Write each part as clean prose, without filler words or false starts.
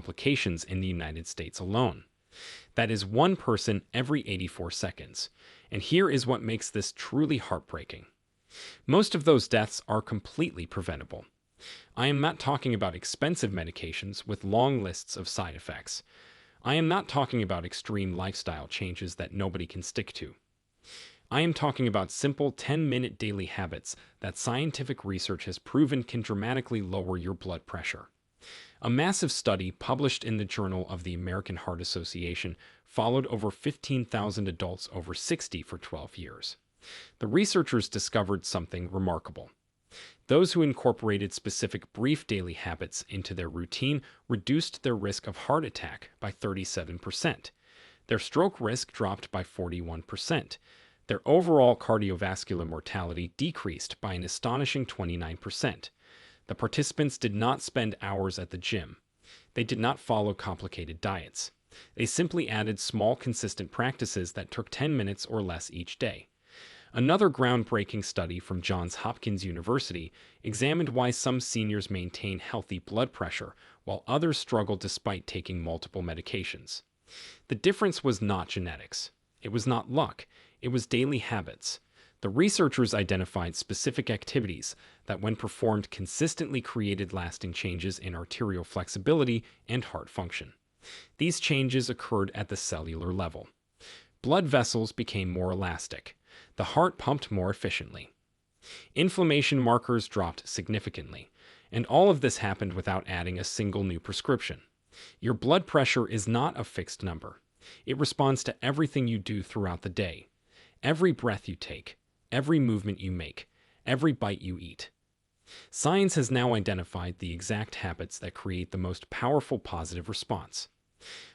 complications in the United States alone. That is one person every 84 seconds. And here is what makes this truly heartbreaking. Most of those deaths are completely preventable. I am not talking about expensive medications with long lists of side effects. I am not talking about extreme lifestyle changes that nobody can stick to. I am talking about simple 10-minute daily habits that scientific research has proven can dramatically lower your blood pressure. A massive study published in the Journal of the American Heart Association followed over 15,000 adults over 60 for 12 years. The researchers discovered something remarkable. Those who incorporated specific brief daily habits into their routine reduced their risk of heart attack by 37%. Their stroke risk dropped by 41%. Their overall cardiovascular mortality decreased by an astonishing 29%. The participants did not spend hours at the gym. They did not follow complicated diets. They simply added small, consistent practices that took 10 minutes or less each day. Another groundbreaking study from Johns Hopkins University examined why some seniors maintain healthy blood pressure while others struggle despite taking multiple medications. The difference was not genetics. It was not luck. It was daily habits. The researchers identified specific activities that, when performed, consistently created lasting changes in arterial flexibility and heart function. These changes occurred at the cellular level. Blood vessels became more elastic. The heart pumped more efficiently. Inflammation markers dropped significantly, and all of this happened without adding a single new prescription. Your blood pressure is not a fixed number. It responds to everything you do throughout the day. Every breath you take, every movement you make, every bite you eat. Science has now identified the exact habits that create the most powerful positive response.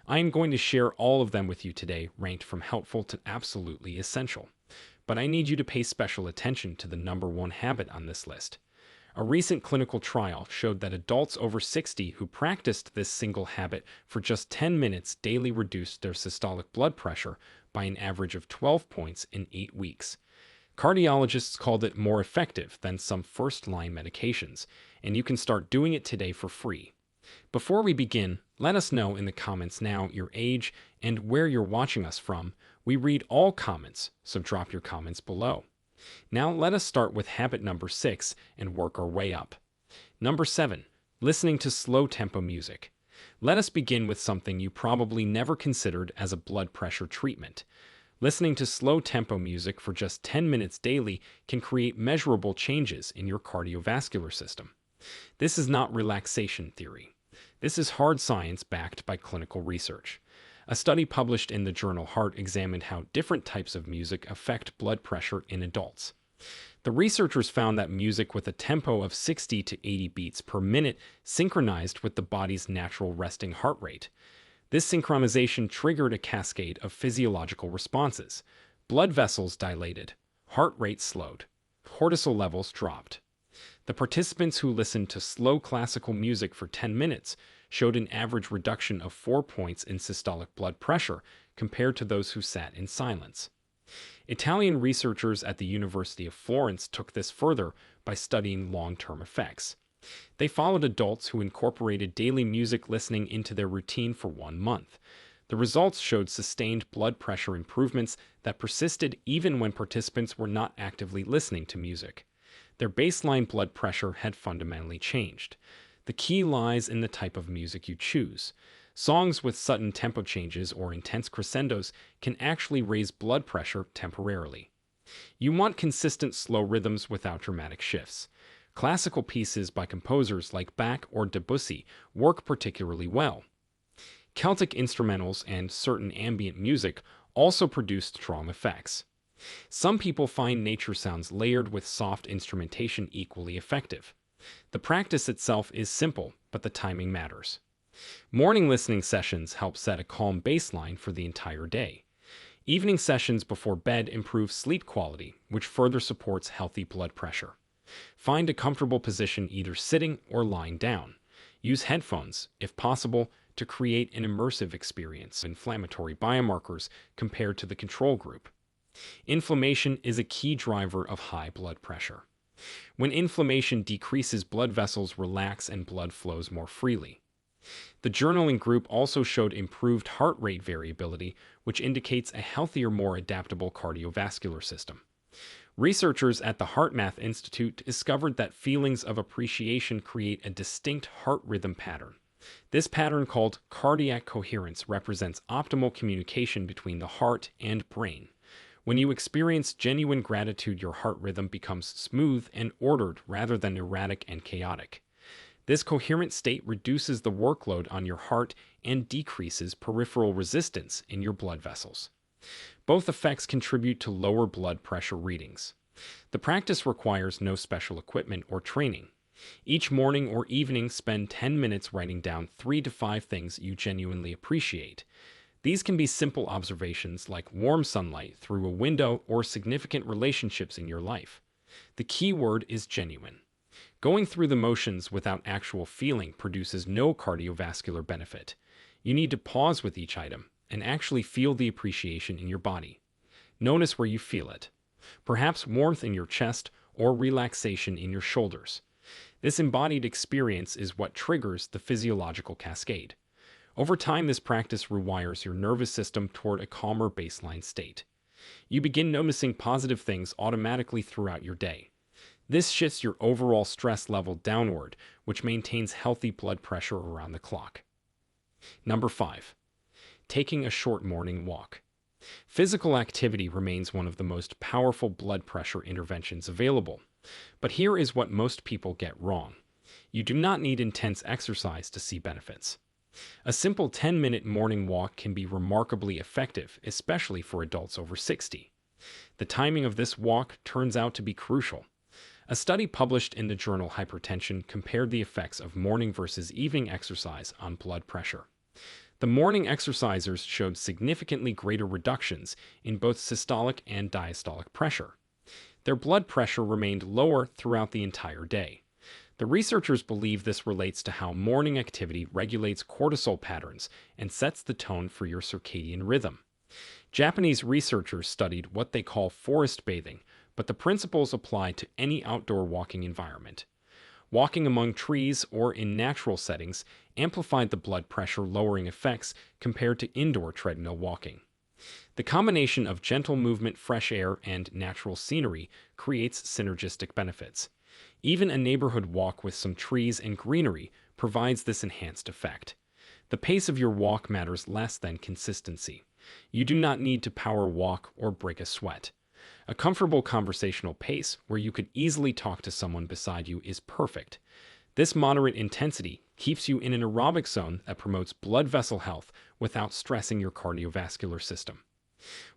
I am going to share all of them with you today, ranked from helpful to absolutely essential. But I need you to pay special attention to the number one habit on this list. A recent clinical trial showed that adults over 60 who practiced this single habit for just 10 minutes daily reduced their systolic blood pressure by an average of 12 points in 8 weeks. Cardiologists called it more effective than some first-line medications, and you can start doing it today for free. Before we begin, let us know in the comments now your age and where you're watching us from. We read all comments, so drop your comments below. Now let us start with habit number 6 and work our way up. Number 7. Listening to slow tempo music. Let us begin with something you probably never considered as a blood pressure treatment. Listening to slow tempo music for just 10 minutes daily can create measurable changes in your cardiovascular system. This is not relaxation theory. This is hard science backed by clinical research. A study published in the journal Heart examined how different types of music affect blood pressure in adults. The researchers found that music with a tempo of 60 to 80 beats per minute synchronized with the body's natural resting heart rate. This synchronization triggered a cascade of physiological responses. Blood vessels dilated, heart rate slowed, cortisol levels dropped. The participants who listened to slow classical music for 10 minutes showed an average reduction of 4 points in systolic blood pressure compared to those who sat in silence. Italian researchers at the University of Florence took this further by studying long-term effects. They followed adults who incorporated daily music listening into their routine for 1 month. The results showed sustained blood pressure improvements that persisted even when participants were not actively listening to music. Their baseline blood pressure had fundamentally changed. The key lies in the type of music you choose. Songs with sudden tempo changes or intense crescendos can actually raise blood pressure temporarily. You want consistent slow rhythms without dramatic shifts. Classical pieces by composers like Bach or Debussy work particularly well. Celtic instrumentals and certain ambient music also produce strong effects. Some people find nature sounds layered with soft instrumentation equally effective. The practice itself is simple, but the timing matters. Morning listening sessions help set a calm baseline for the entire day. Evening sessions before bed improve sleep quality, which further supports healthy blood pressure. Find a comfortable position either sitting or lying down. Use headphones, if possible, to create an immersive experience. Inflammatory biomarkers compared to the control group. Inflammation is a key driver of high blood pressure. When inflammation decreases, blood vessels relax and blood flows more freely. The journaling group also showed improved heart rate variability, which indicates a healthier, more adaptable cardiovascular system. Researchers at the HeartMath Institute discovered that feelings of appreciation create a distinct heart rhythm pattern. This pattern, called cardiac coherence, represents optimal communication between the heart and brain. When you experience genuine gratitude, your heart rhythm becomes smooth and ordered rather than erratic and chaotic. This coherent state reduces the workload on your heart and decreases peripheral resistance in your blood vessels. Both effects contribute to lower blood pressure readings. The practice requires no special equipment or training. Each morning or evening, spend 10 minutes writing down 3 to 5 things you genuinely appreciate. These can be simple observations like warm sunlight through a window or significant relationships in your life. The key word is genuine. Going through the motions without actual feeling produces no cardiovascular benefit. You need to pause with each item and actually feel the appreciation in your body. Notice where you feel it. Perhaps warmth in your chest or relaxation in your shoulders. This embodied experience is what triggers the physiological cascade. Over time, this practice rewires your nervous system toward a calmer baseline state. You begin noticing positive things automatically throughout your day. This shifts your overall stress level downward, which maintains healthy blood pressure around the clock. Number 5. Taking a short morning walk. Physical activity remains one of the most powerful blood pressure interventions available. But here is what most people get wrong. You do not need intense exercise to see benefits. A simple 10-minute morning walk can be remarkably effective, especially for adults over 60. The timing of this walk turns out to be crucial. A study published in the journal Hypertension compared the effects of morning versus evening exercise on blood pressure. The morning exercisers showed significantly greater reductions in both systolic and diastolic pressure. Their blood pressure remained lower throughout the entire day. The researchers believe this relates to how morning activity regulates cortisol patterns and sets the tone for your circadian rhythm. Japanese researchers studied what they call forest bathing, but the principles apply to any outdoor walking environment. Walking among trees or in natural settings amplified the blood pressure lowering effects compared to indoor treadmill walking. The combination of gentle movement, fresh air, and natural scenery creates synergistic benefits. Even a neighborhood walk with some trees and greenery provides this enhanced effect. The pace of your walk matters less than consistency. You do not need to power walk or break a sweat. A comfortable conversational pace where you could easily talk to someone beside you is perfect. This moderate intensity keeps you in an aerobic zone that promotes blood vessel health without stressing your cardiovascular system.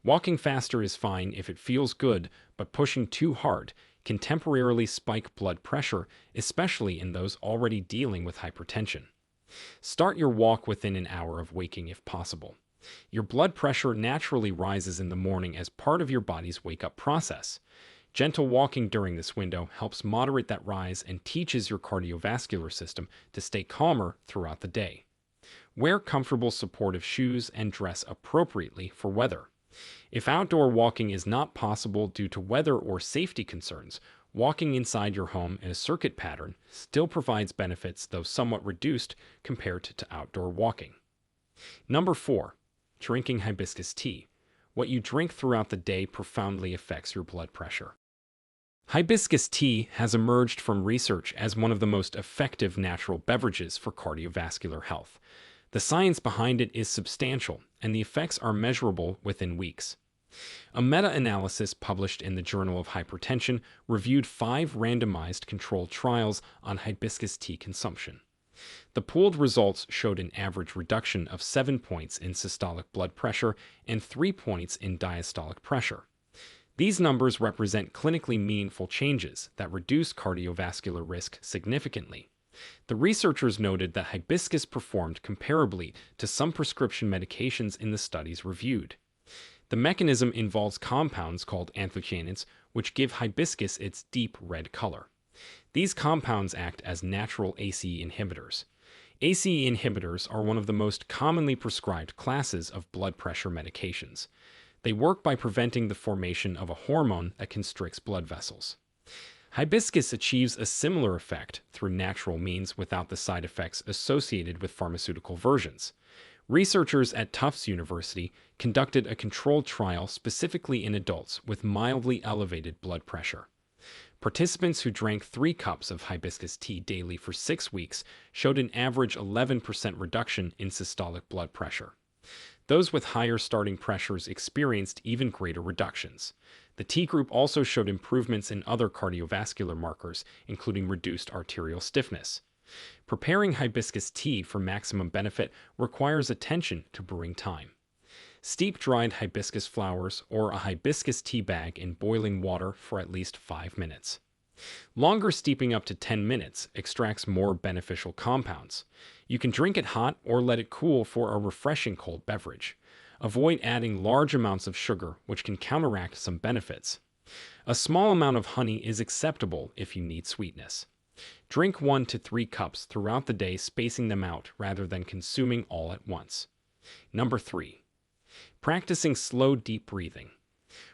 Walking faster is fine if it feels good, but pushing too hard can temporarily spike blood pressure, especially in those already dealing with hypertension. Start your walk within an hour of waking if possible. Your blood pressure naturally rises in the morning as part of your body's wake-up process. Gentle walking during this window helps moderate that rise and teaches your cardiovascular system to stay calmer throughout the day. Wear comfortable supportive shoes and dress appropriately for weather. If outdoor walking is not possible due to weather or safety concerns, walking inside your home in a circuit pattern still provides benefits, though somewhat reduced compared to outdoor walking. Number 4. Drinking hibiscus tea. What you drink throughout the day profoundly affects your blood pressure. Hibiscus tea has emerged from research as one of the most effective natural beverages for cardiovascular health. The science behind it is substantial, and the effects are measurable within weeks. A meta-analysis published in the Journal of Hypertension reviewed 5 randomized controlled trials on hibiscus tea consumption. The pooled results showed an average reduction of 7 points in systolic blood pressure and 3 points in diastolic pressure. These numbers represent clinically meaningful changes that reduce cardiovascular risk significantly. The researchers noted that hibiscus performed comparably to some prescription medications in the studies reviewed. The mechanism involves compounds called anthocyanins, which give hibiscus its deep red color. These compounds act as natural ACE inhibitors. ACE inhibitors are one of the most commonly prescribed classes of blood pressure medications. They work by preventing the formation of a hormone that constricts blood vessels. Hibiscus achieves a similar effect through natural means without the side effects associated with pharmaceutical versions. Researchers at Tufts University conducted a controlled trial specifically in adults with mildly elevated blood pressure. Participants who drank 3 cups of hibiscus tea daily for 6 weeks showed an average 11% reduction in systolic blood pressure. Those with higher starting pressures experienced even greater reductions. The tea group also showed improvements in other cardiovascular markers, including reduced arterial stiffness. Preparing hibiscus tea for maximum benefit requires attention to brewing time. Steep dried hibiscus flowers or a hibiscus tea bag in boiling water for at least 5 minutes. Longer steeping up to 10 minutes extracts more beneficial compounds. You can drink it hot or let it cool for a refreshing cold beverage. Avoid adding large amounts of sugar, which can counteract some benefits. A small amount of honey is acceptable if you need sweetness. Drink 1 to 3 cups throughout the day, spacing them out rather than consuming all at once. Number 3. Practicing slow, deep breathing.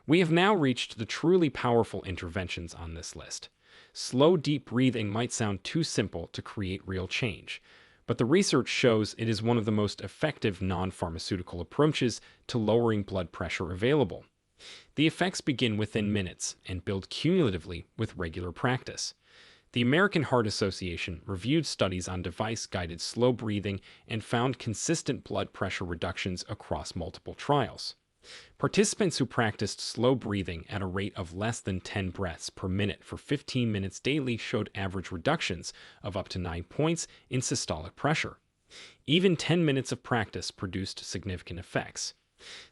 We have now reached the truly powerful interventions on this list. Slow, deep breathing might sound too simple to create real change, but the research shows it is one of the most effective non-pharmaceutical approaches to lowering blood pressure available. The effects begin within minutes and build cumulatively with regular practice. The American Heart Association reviewed studies on device-guided slow breathing and found consistent blood pressure reductions across multiple trials. Participants who practiced slow breathing at a rate of less than 10 breaths per minute for 15 minutes daily showed average reductions of up to 9 points in systolic pressure. Even 10 minutes of practice produced significant effects.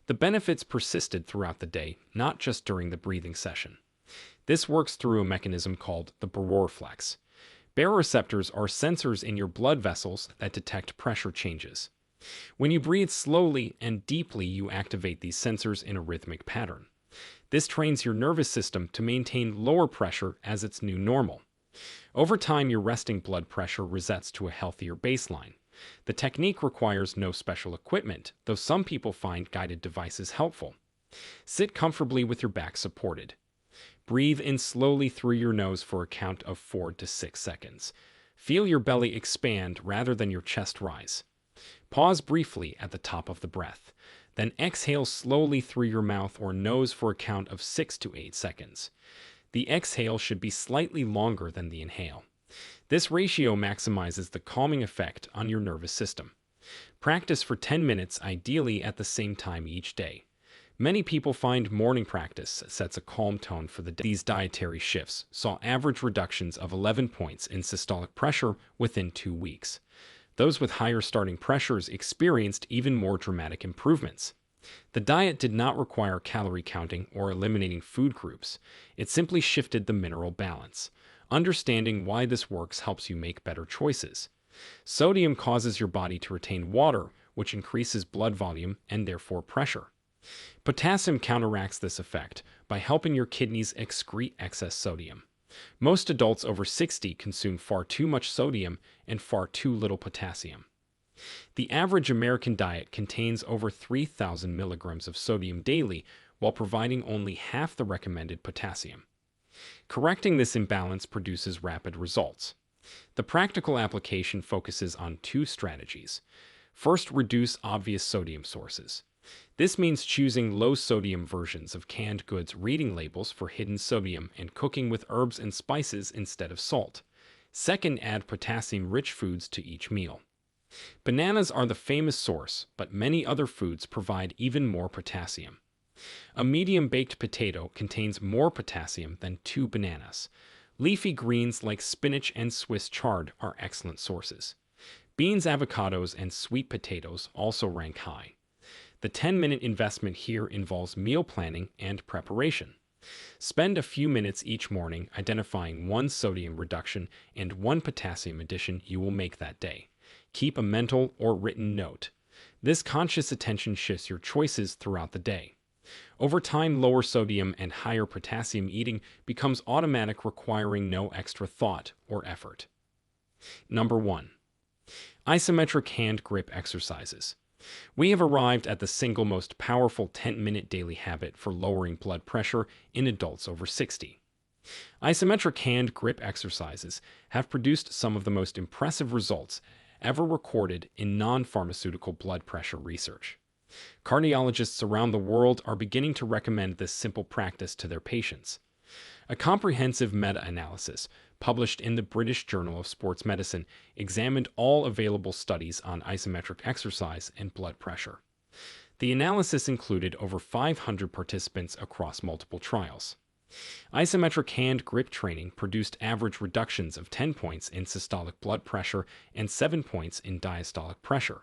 The benefits persisted throughout the day, not just during the breathing session. This works through a mechanism called the baroreflex. Baroreceptors are sensors in your blood vessels that detect pressure changes. When you breathe slowly and deeply, you activate these sensors in a rhythmic pattern. This trains your nervous system to maintain lower pressure as its new normal. Over time, your resting blood pressure resets to a healthier baseline. The technique requires no special equipment, though some people find guided devices helpful. Sit comfortably with your back supported. Breathe in slowly through your nose for a count of 4 to 6 seconds. Feel your belly expand rather than your chest rise. Pause briefly at the top of the breath. Then exhale slowly through your mouth or nose for a count of 6 to 8 seconds. The exhale should be slightly longer than the inhale. This ratio maximizes the calming effect on your nervous system. Practice for 10 minutes, ideally at the same time each day. Many people find morning practice sets a calm tone for the day. These dietary shifts saw average reductions of 11 points in systolic pressure within 2 weeks. Those with higher starting pressures experienced even more dramatic improvements. The diet did not require calorie counting or eliminating food groups. It simply shifted the mineral balance. Understanding why this works helps you make better choices. Sodium causes your body to retain water, which increases blood volume and therefore pressure. Potassium counteracts this effect by helping your kidneys excrete excess sodium. Most adults over 60 consume far too much sodium and far too little potassium. The average American diet contains over 3,000 milligrams of sodium daily, while providing only half the recommended potassium. Correcting this imbalance produces rapid results. The practical application focuses on 2 strategies. First, reduce obvious sodium sources. This means choosing low-sodium versions of canned goods, reading labels for hidden sodium, and cooking with herbs and spices instead of salt. Second, add potassium-rich foods to each meal. Bananas are the famous source, but many other foods provide even more potassium. A medium-baked potato contains more potassium than 2 bananas. Leafy greens like spinach and Swiss chard are excellent sources. Beans, avocados, and sweet potatoes also rank high. The 10-minute investment here involves meal planning and preparation. Spend a few minutes each morning identifying 1 sodium reduction and 1 potassium addition you will make that day. Keep a mental or written note. This conscious attention shifts your choices throughout the day. Over time, lower sodium and higher potassium eating becomes automatic, requiring no extra thought or effort. Number 1. Isometric hand grip exercises. We have arrived at the single most powerful 10-minute daily habit for lowering blood pressure in adults over 60. Isometric hand grip exercises have produced some of the most impressive results ever recorded in non-pharmaceutical blood pressure research. Cardiologists around the world are beginning to recommend this simple practice to their patients. A comprehensive meta-analysis published in the British Journal of Sports Medicine examined all available studies on isometric exercise and blood pressure. The analysis included over 500 participants across multiple trials. Isometric hand grip training produced average reductions of 10 points in systolic blood pressure and 7 points in diastolic pressure.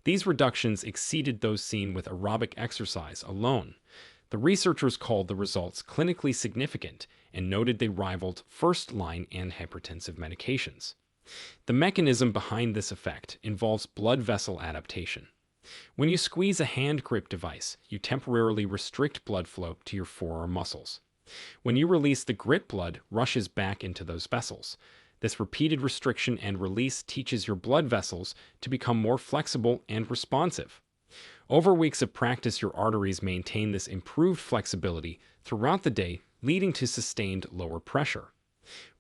These reductions exceeded those seen with aerobic exercise alone. The researchers called the results clinically significant and noted they rivaled first-line antihypertensive medications. The mechanism behind this effect involves blood vessel adaptation. When you squeeze a hand grip device, you temporarily restrict blood flow to your forearm muscles. When you release the grip, blood rushes back into those vessels. This repeated restriction and release teaches your blood vessels to become more flexible and responsive. Over weeks of practice, your arteries maintain this improved flexibility throughout the day, leading to sustained lower pressure.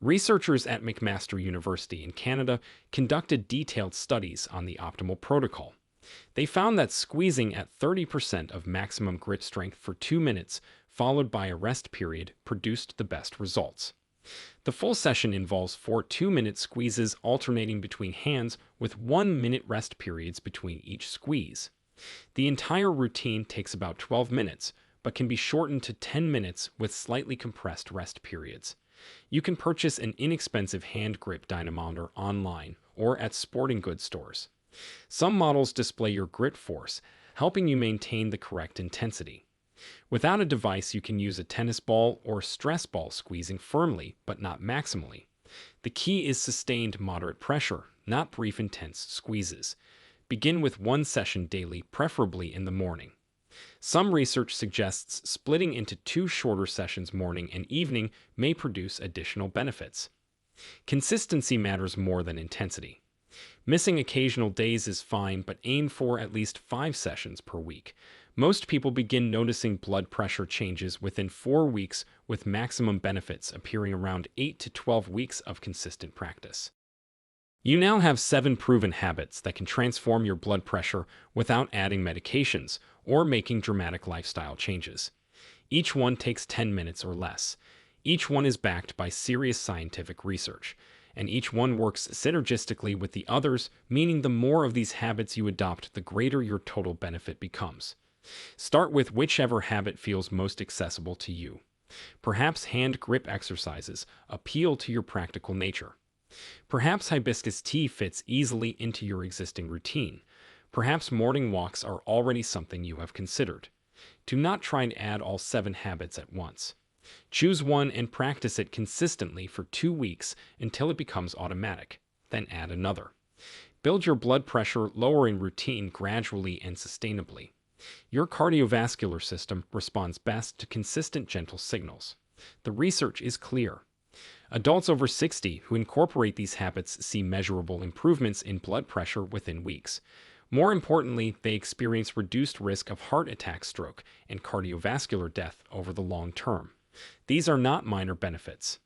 Researchers at McMaster University in Canada conducted detailed studies on the optimal protocol. They found that squeezing at 30% of maximum grip strength for 2 minutes, followed by a rest period, produced the best results. The full session involves 4 2-minute squeezes alternating between hands with 1-minute rest periods between each squeeze. The entire routine takes about 12 minutes, but can be shortened to 10 minutes with slightly compressed rest periods. You can purchase an inexpensive hand grip dynamometer online or at sporting goods stores. Some models display your grip force, helping you maintain the correct intensity. Without a device, you can use a tennis ball or stress ball, squeezing firmly but not maximally. The key is sustained moderate pressure, not brief intense squeezes. Begin with 1 session daily, preferably in the morning. Some research suggests splitting into 2 shorter sessions, morning and evening, may produce additional benefits. Consistency matters more than intensity. Missing occasional days is fine, but aim for at least 5 sessions per week. Most people begin noticing blood pressure changes within 4 weeks, with maximum benefits appearing around 8 to 12 weeks of consistent practice. You now have 7 proven habits that can transform your blood pressure without adding medications or making dramatic lifestyle changes. Each one takes 10 minutes or less. Each one is backed by serious scientific research, and each one works synergistically with the others, meaning the more of these habits you adopt, the greater your total benefit becomes. Start with whichever habit feels most accessible to you. Perhaps hand grip exercises appeal to your practical nature. Perhaps hibiscus tea fits easily into your existing routine. Perhaps morning walks are already something you have considered. Do not try and add all 7 habits at once. Choose one and practice it consistently for 2 weeks until it becomes automatic. Then add another. Build your blood pressure lowering routine gradually and sustainably. Your cardiovascular system responds best to consistent, gentle signals. The research is clear. Adults over 60 who incorporate these habits see measurable improvements in blood pressure within weeks. More importantly, they experience reduced risk of heart attack, stroke, and cardiovascular death over the long term. These are not minor benefits.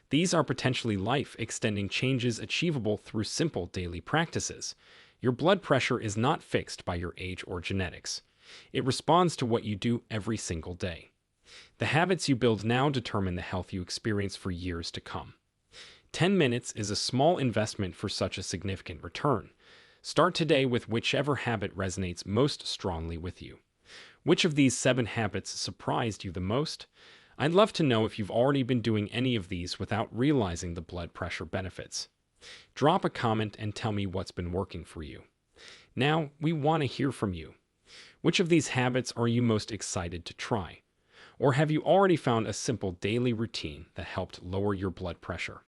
These are potentially life-extending changes achievable through simple daily practices. Your blood pressure is not fixed by your age or genetics. It responds to what you do every single day. The habits you build now determine the health you experience for years to come. 10 minutes is a small investment for such a significant return. Start today with whichever habit resonates most strongly with you. Which of these 7 habits surprised you the most? I'd love to know if you've already been doing any of these without realizing the blood pressure benefits. Drop a comment and tell me what's been working for you. Now, we want to hear from you. Which of these habits are you most excited to try? Or have you already found a simple daily routine that helped lower your blood pressure?